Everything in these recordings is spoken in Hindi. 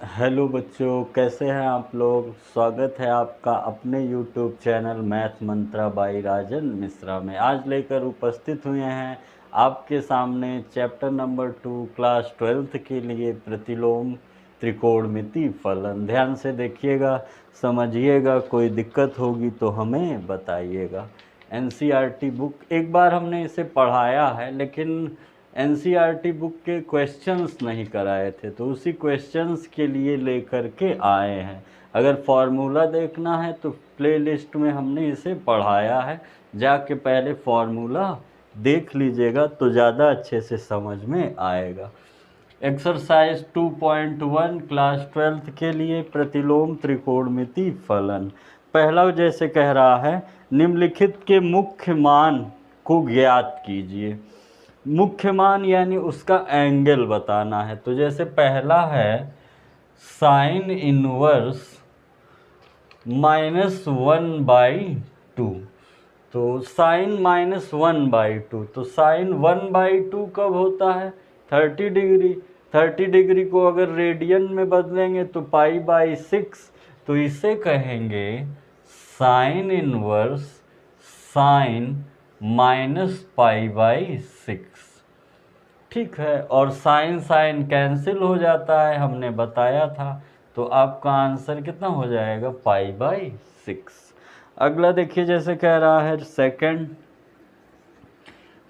हेलो बच्चों, कैसे हैं आप लोग। स्वागत है आपका अपने YouTube channel Math Mantra by Rajan Mishra में। आज लेकर उपस्थित हुए हैं आपके सामने चैप्टर नंबर 2 क्लास 12th के लिए प्रतिलोम त्रिकोणमिति फलन। ध्यान से देखिएगा, समझिएगा, कोई दिक्कत होगी तो हमें बताइएगा। एनसीईआरटी बुक एक बार हमने इसे पढ़ाया है, लेकिन एनसीईआरटी बुक के क्वेश्चंस नहीं कराए थे, तो उसी क्वेश्चंस के लिए लेकर के आए हैं। अगर फार्मूला देखना है तो प्लेलिस्ट में हमने इसे पढ़ाया है, जाके पहले फार्मूला देख लीजिएगा तो ज़्यादा अच्छे से समझ में आएगा। एक्सरसाइज 2.1 क्लास 12th के लिए प्रतिलोम त्रिकोणमिति फलन। पहला जैसे कह रहा है, निम्नलिखित के मुख्य मान को ज्ञात कीजिए। मुख्य मान यानी उसका एंगल बताना है। तो जैसे पहला है साइन इनवर्स -1/2। तो साइन -1/2, तो साइन 1/2 कब होता है? 30 डिग्री। 30 डिग्री को अगर रेडियन में बदलेंगे तो π/6। तो इसे कहेंगे साइन इनवर्स साइन -π/6। ठीक है, और साइन साइन कैंसिल हो जाता है, हमने बताया था। तो आपका आंसर कितना हो जाएगा? π/6। अगला देखिए, जैसे कह रहा है सेकंड,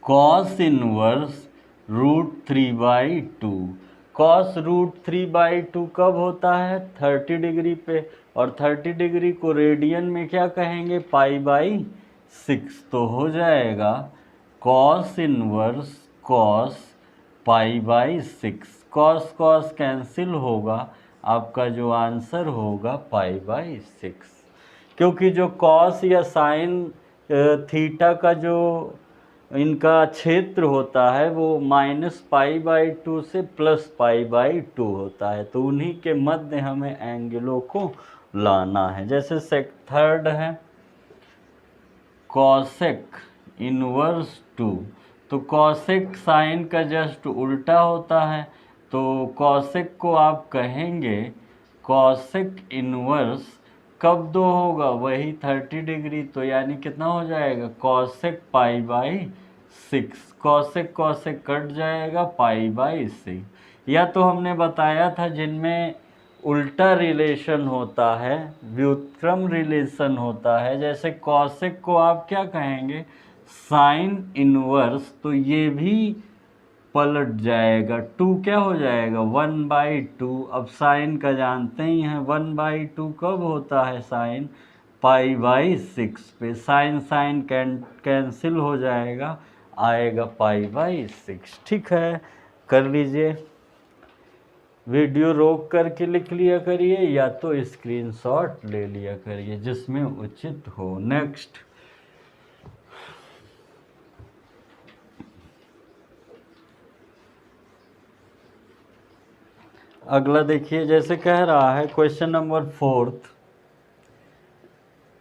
कॉस इनवर्स √3/2। कॉस √3/2 कब होता है? 30 डिग्री पे, और 30 डिग्री को रेडियन में क्या कहेंगे? π/6। तो हो जाएगा cos inverse cos π/6। Cos cos cancel होगा, आपका जो आंसर होगा π/6। क्योंकि जो कॉस या साइन थीटा का जो इनका क्षेत्र होता है वो -π/2 से +π/2 होता है, तो उन्हीं के मध्य हमें एंगलों को लाना है। जैसे थर्ड है कॉसेक इनवर्स 2। तो कॉसेक साइन का जस्ट उल्टा होता है, तो कॉसेक को आप कहेंगे कॉसेक इनवर्स कब 2 होगा? वही 30 डिग्री। तो यानी कितना हो जाएगा? कॉसेक π/6। कॉसेक कॉसेक कट जाएगा, π/6। या तो हमने बताया था जिनमें उल्टा रिलेशन होता है, व्युत्क्रम रिलेशन होता है, जैसे कॉसेक को आप क्या कहेंगे? Sine inverse. तो ये भी पलट जाएगा, 2 क्या हो जाएगा? 1/2। अब साइन का जानते ही हैं, 1/2 कब होता है? साइन π/6 पे। साइन साइन कैंसिल हो जाएगा, आएगा π/6। ठीक है, कर लीजिए। वीडियो रोक करके लिख लिया करिए, या तो स्क्रीनशॉट ले लिया करिए, जिसमें उचित हो। नेक्स्ट, अगला देखिए, जैसे कह रहा है question number 4,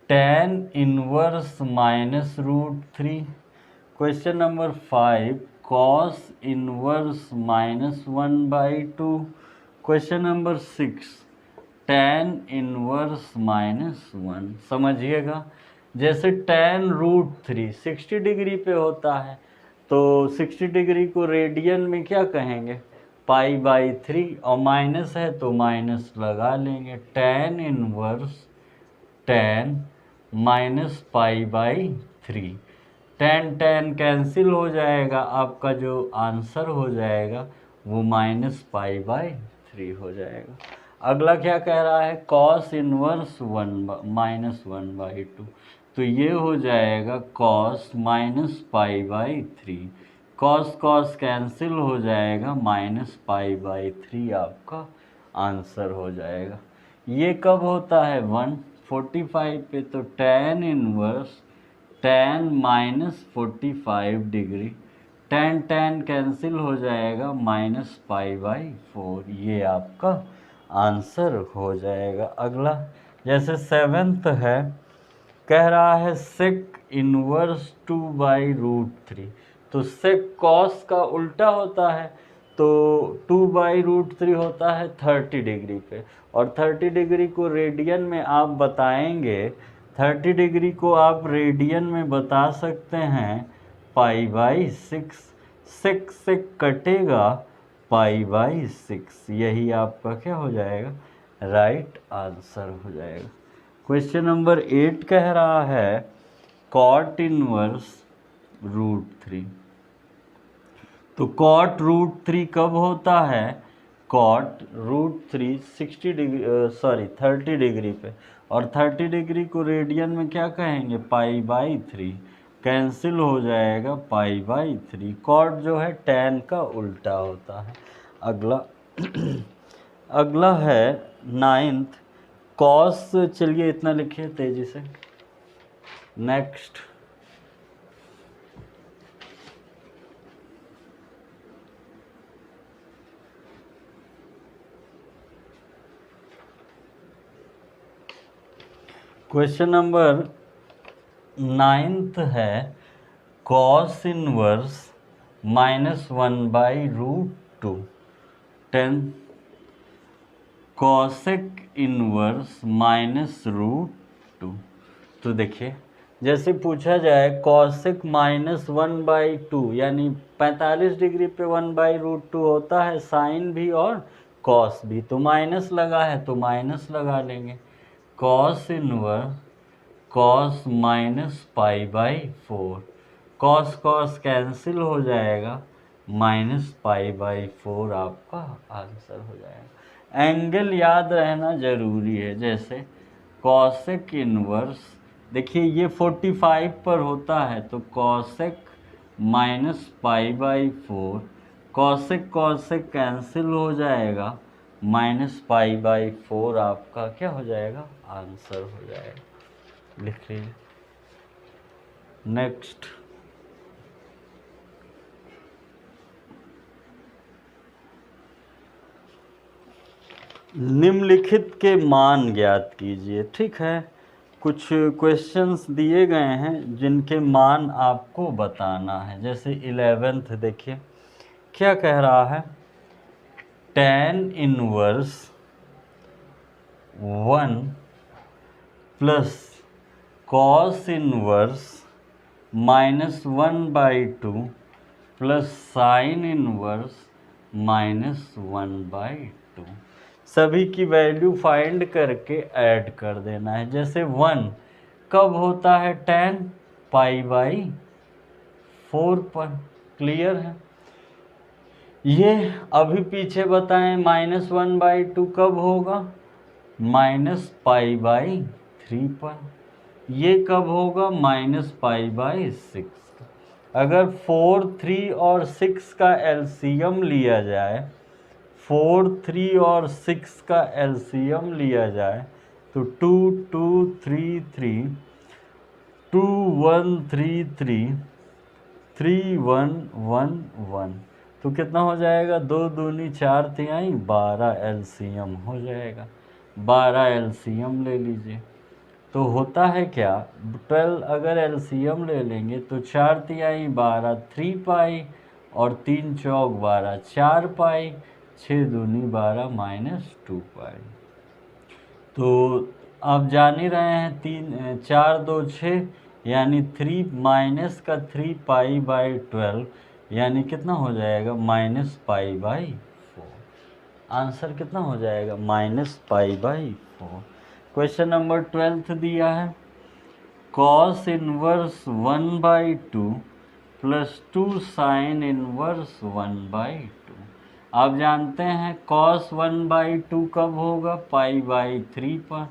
tan inverse -√3। Question number 5, cos inverse -1/2। Question number 6, tan inverse -1। समझिएगा, जैसे tan √3 60 डिग्री पे होता है, तो 60 डिग्री को रेडियन में क्या कहेंगे? π/3, और माइनस है तो माइनस लगा लेंगे। tan inverse tan -π/3। tan cancel हो जाएगा, आपका जो आंसर हो जाएगा वो -π/3 हो जाएगा। अगला क्या कह रहा है? cos inverse -1/2। तो ये हो जाएगा cos -π/3। cos cos कैंसिल हो जाएगा, -π/3 आपका आंसर हो जाएगा। ये कब होता है? 145 पे। तो tan inverse tan -45 degree, tan cancel हो जाएगा, -π/4। ये आपका आंसर हो जाएगा। अगला, जैसे 7th है, कह रहा है sec इनवर्स 2/√3। तो sec cos का उल्टा होता है, तो 2/√3 होता है 30 डिग्री पे, और 30 डिग्री को रेडियन में आप बताएंगे, 30 डिग्री को आप रेडियन में बता सकते हैं π/6, 6 से कटेगा π/6, यही आपका क्या हो जाएगा, राइट आंसर हो जाएगा। क्वेश्चन नंबर 8 कह रहा है cot इनवर्स √3। तो cot √3 कब होता है, cot √3 60 डिग्री 30 डिग्री पे, और 30 डिग्री को रेडियन में क्या कहेंगे, π/3, कैंसिल हो जाएगा π/3। cot जो है tan का उल्टा होता है। अगला अगला है 9th cos, चलिए इतना लिखिए तेजी से। नेक्स्ट क्वेश्चन नंबर 9th है cos इनवर्स -1/√2 10 cosec इनवर्स -√2। तो देखिए जैसे पूछा जाए cosec -1/2 यानी 45 डिग्री पे 1/√2 होता है, साइन भी और cos भी, तो माइनस लगा है तो माइनस लगा लेंगे। cos inverse cos -π/4, cos cos cancel हो जाएगा, -π/4 आपका आंसर हो जाएगा। एंगल याद रहना जरूरी है, जैसे cosec इनवर्स, देखिए ये 45 पर होता है तो cosec -π/4, cosec cosec कैंसिल हो जाएगा, -π/4 आपका क्या हो जाएगा, आंसर हो जाएगा। लिख लीजिए। नेक्स्ट निम्नलिखित के मान ज्ञात कीजिए। ठीक है, कुछ क्वेश्चंस दिए गए हैं जिनके मान आपको बताना है। जैसे 11th देखिए क्या कह रहा है, tan inverse 1 plus cos inverse -1/2 plus sine inverse -1/2, सभी की वैल्यू फाइंड करके ऐड कर देना है। जैसे 1 कब होता है, tan π/4 पर, क्लियर है। ये अभी पीछे बताएं -1/2 कब होगा, -π/3 पर। ये कब होगा, -π/6। अगर 4, 3 और 6 का एलसीएम लिया जाए, 4, 3 और 6 का एलसीएम लिया जाए तो 2, 2, 3, 3, 2, 1, 3, 3, 3, 1, 1, 1, तो कितना हो जाएगा, 2 दूनी 4 तिहाई 12 एलसीएम हो जाएगा। 12 एलसीएम ले लीजिए तो होता है क्या, 12 अगर एलसीएम ले लेंगे तो 4 तिहाई 12 3 पाई, और 3 चौक 12 4 पाई, 6 दूनी 12 -2 पाई। तो आप जान ही रहे हैं 3 4 2 6 यानी 3 माइनस का 3 π/12 यानी कितना हो जाएगा, -π/4। आंसर कितना हो जाएगा, -π/4। क्वेश्चन नंबर 12th दिया है, cos inverse 1/2 plus 2 sine inverse 1/2। आप जानते हैं cos 1/2 कब होगा, π/3 पर,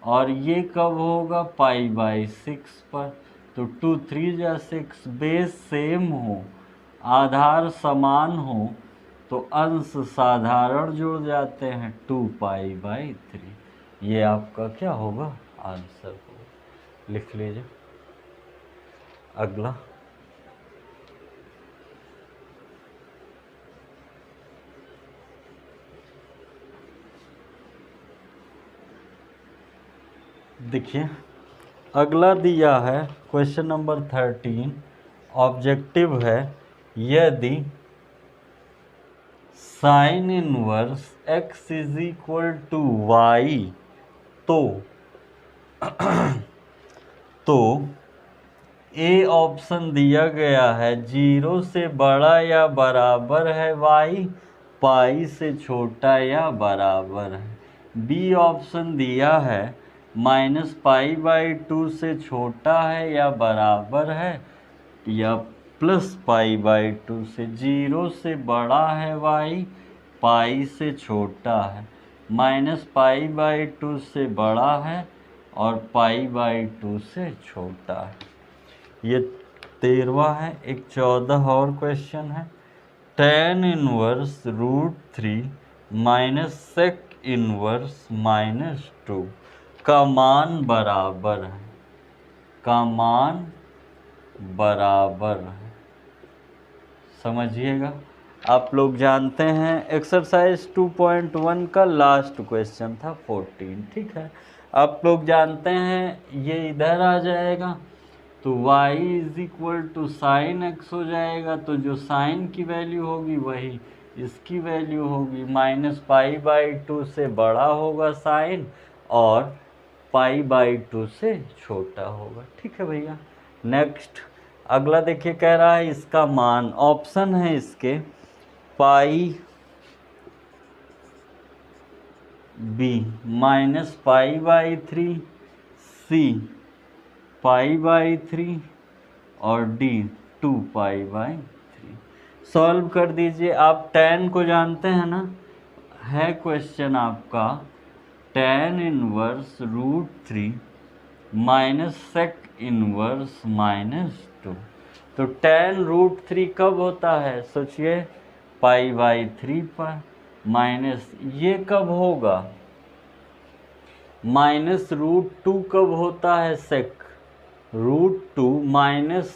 और ये कब होगा, π/6 पर। तो 2 3 जा 6, बेस सेम हो, आधार समान हो तो अंश साधारण जुड़ जाते हैं, 2π/3। ये आपका क्या होगा, आंसर होगा। लिख लीजिए। अगला देखिए, अगला दिया है क्वेश्चन नंबर 13, ऑब्जेक्टिव है, यदि sine inverse x is equal to y, तो ए ऑप्शन दिया गया है 0 से बड़ा या बराबर है y, पाई से छोटा या बराबर है। बी ऑप्शन दिया है -π/2 से छोटा है या बराबर है, या +π/2 से। 0 से बड़ा है y, पाई से छोटा है, -π/2 से बड़ा है और π/2 से छोटा है। ये 13वां है। एक 14 और क्वेश्चन है। tan inverse √3 minus sec inverse -2 का मान बराबर है, समझिएगा। आप लोग जानते हैं एक्सरसाइज 2.1 का लास्ट क्वेश्चन था 14, ठीक है। आप लोग जानते हैं ये इधर आ जाएगा तो y is equal to sine x हो जाएगा, तो जो साइन की वैल्यू होगी वही इसकी वैल्यू होगी। -π/2 से बड़ा होगा साइन और π/2 से छोटा होगा, ठीक है भैया। नेक्स्ट अगला देखिए, कह रहा है इसका मान, ऑप्शन है इसके π b -π/3, c π/3 और d 2π/3। सॉल्व कर दीजिए। आप tan को जानते हैं ना, है क्वेश्चन आपका tan inverse √3 minus sec inverse -2। तो tan √3 कब होता है, सोचिए, π/3 पर, माइनस ये कब होगा, -√2 कब होता है, sec √2 माइनस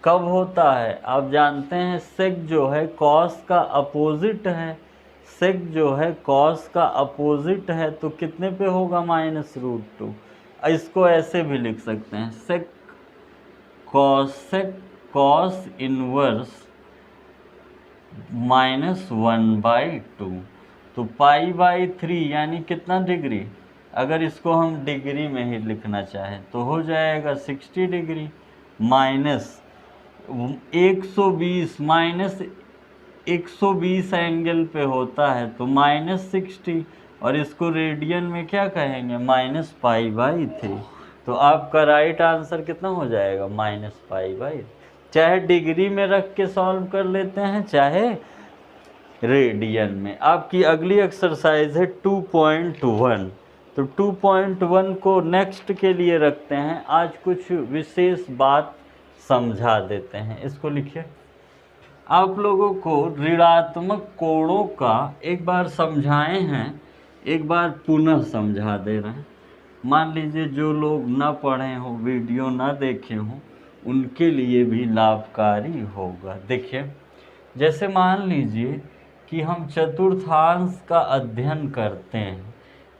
कब होता है, आप जानते हैं sec जो है cos का अपोजिट है, sec जो है cos का अपोजिट है, तो कितने पे होगा, -√2। इसको ऐसे भी लिख सकते हैं sec cos इनवर्स -1/2, तो π/3 यानी कितना डिग्री, अगर इसको हम डिग्री में ही लिखना चाहें तो हो जाएगा 60 डिग्री, माइनस 120 एंगल पे होता है तो -60, और इसको रेडियन में क्या कहेंगे, -π/3। तो आपका राइट आंसर कितना हो जाएगा, -π/3। चाहे डिग्री में रख के सॉल्व कर लेते हैं, चाहे रेडियन में। आपकी अगली एक्सरसाइज है 2.1, तो 2.1 को नेक्स्ट के लिए रखते हैं। आज कुछ विशेष बात समझा देते हैं। इसको लिखिए। आप लोगों को ऋणात्मक कोणों का एक बार समझाए हैं, एक बार पुनः समझा दे रहे हैं। मान लीजिए जो लोग ना पढ़े हों, वीडियो ना देखे हों, उनके लिए भी लाभकारी होगा। देखिए, जैसे मान लीजिए कि हम चतुर्थांश का अध्ययन करते हैं।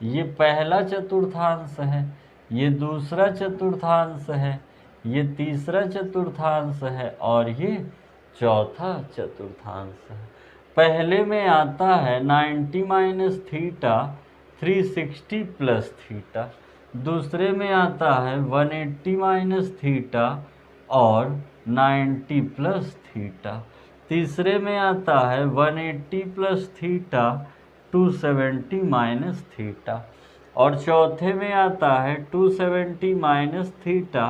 ये पहला चतुर्थांश है, ये दूसरा चतुर्थांश है, ये तीसरा चतुर्थांश है और ये चौथा चतुर्थांश है। पहले में आता है 90 - थीटा 360 + थीटा, दूसरे में आता है 180 - थीटा और 90 + थीटा, तीसरे में आता है 180 + थीटा 270 - थीटा, और चौथे में आता है 270 - थीटा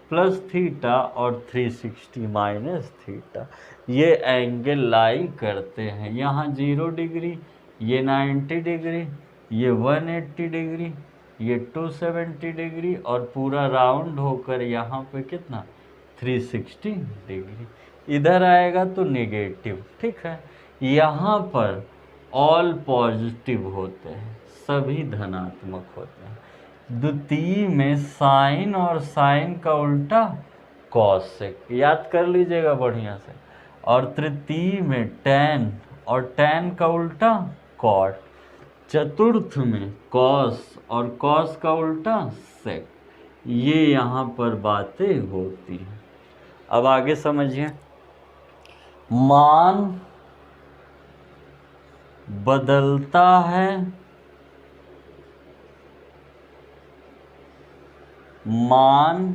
+ थीटा और 360 - थीटा। ये एंगल लाई करते हैं। यहाँ 0 डिग्री, ये 90 डिग्री, ये 180 डिग्री, ये 270 डिग्री और पूरा राउंड होकर यहाँ पे कितना 360 डिग्री। इधर आएगा तो नेगेटिव, ठीक है। यहाँ पर ऑल पॉजिटिव होते हैं, सभी धनात्मक होते हैं। द्वितीय में साइन और साइन का उल्टा कॉसेक, याद कर लीजिएगा बढ़िया से। और तृतीय में टैन और टैन का उल्टा कॉट। चतुर्थ में कॉस और कॉस का उल्टा सेक। ये यहाँ पर बातें होती हैं। अब आगे समझिए। मान बदलता है, मान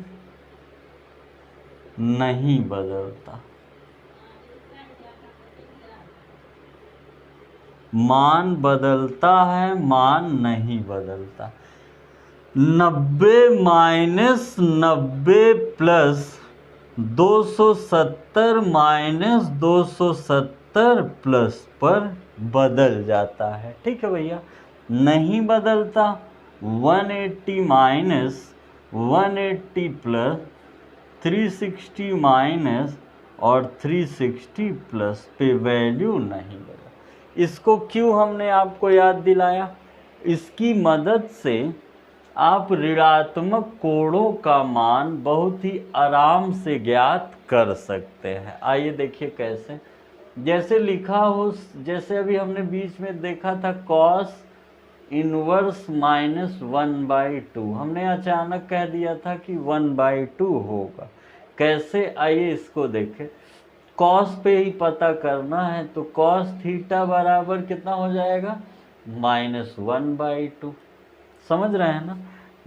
नहीं बदलता। मान बदलता है, मान नहीं बदलता। 90 माइनस 90 प्लस 270 माइनस 270 प्लस पर बदल जाता है। ठीक है भैया। नहीं बदलता 180 माइनस 180 प्लस 360 माइनस और 360 प्लस पे वैल्यू नहीं बदला। इसको क्यों हमने आपको याद दिलाया? इसकी मदद से आप ऋणात्मक कोणों का मान बहुत ही आराम से ज्ञात कर सकते हैं। आइए देखिए कैसे। जैसे लिखा हो, जैसे अभी हमने बीच में देखा था cos इनवर्स माइनस 1/2, हमने अचानक कह दिया था कि 1/2 होगा। कैसे, आइए इसको देखें। cos पे ही पता करना है तो cos थीटा बराबर कितना हो जाएगा? -1/2। समझ रहे हैं ना?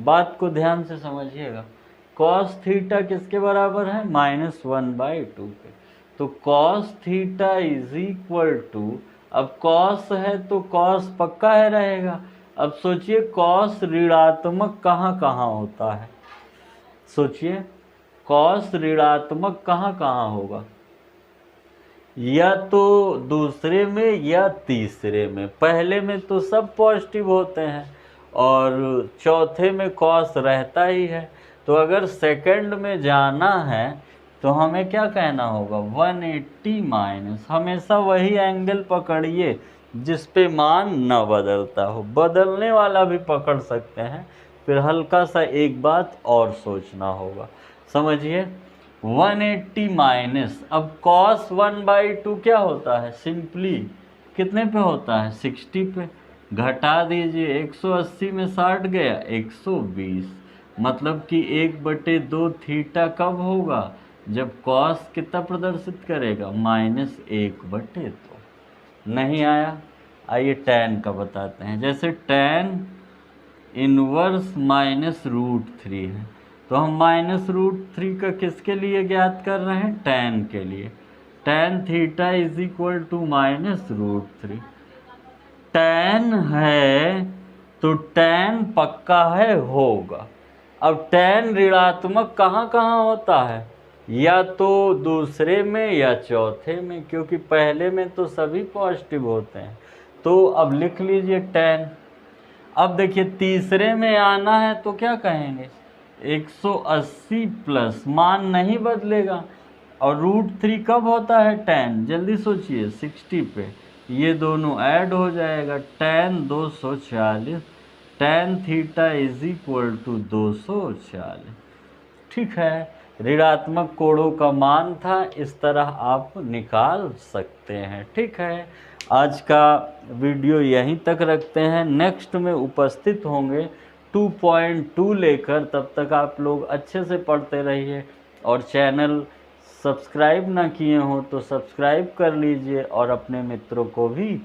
बात को ध्यान से समझिएगा। cos थीटा किसके बराबर है? -1/2 पे। तो cos theta is equal to, अब cos है तो cos पक्का है रहेगा। अब सोचिए cos ऋणात्मक कहाँ कहाँ होता है? सोचिए cos ऋणात्मक कहाँ कहाँ होगा? या तो दूसरे में या तीसरे में। पहले में तो सब पॉजिटिव होते हैं और चौथे में cos रहता ही है। तो अगर सेकंड में जाना है तो हमें क्या कहना होगा? 180 माइनस, हमेशा वही एंगल पकड़िए जिस पे मान न बदलता हो। बदलने वाला भी पकड़ सकते हैं, फिर हल्का सा एक बात और सोचना होगा। समझिए 180 माइनस, अब cos 1/2 क्या होता है? सिंपली कितने पे होता है? 60 पे। घटा दीजिए, 180 में 60 गया 120, मतलब कि 1/2 थीटा कब होगा? जब cos कितना प्रदर्शित करेगा? -1/2। नहीं आया? आइए tan का बताते हैं। जैसे tan इनवर्स -√3 है तो हम -√3 का किसके लिए ज्ञात कर रहे हैं? tan के लिए। tan theta is equal to -√3। tan है तो tan पक्का है होगा। अब tan ऋणात्मक कहाँ कहाँ होता है? या तो दूसरे में या चौथे में, क्योंकि पहले में तो सभी पॉजिटिव होते हैं। तो अब लिख लीजिए tan। अब देखिए तीसरे में आना है तो क्या कहेंगे? 180 प्लस, मान नहीं बदलेगा। और √3 कब होता है? tan, जल्दी सोचिए 60 पे, ये दोनों ऐड हो जाएगा, tan 240। tan theta is equal to 240। ठीक है, ऋणात्मक कोणों का मान था, इस तरह आप निकाल सकते हैं। ठीक है, आज का वीडियो यहीं तक रखते हैं। नेक्स्ट में उपस्थित होंगे 2.2 लेकर। तब तक आप लोग अच्छे से पढ़ते रहिए और चैनल सब्सक्राइब ना किए हो तो सब्सक्राइब कर लीजिए और अपने मित्रों को भी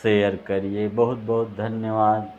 शेयर करिए। बहुत बहुत धन्यवाद।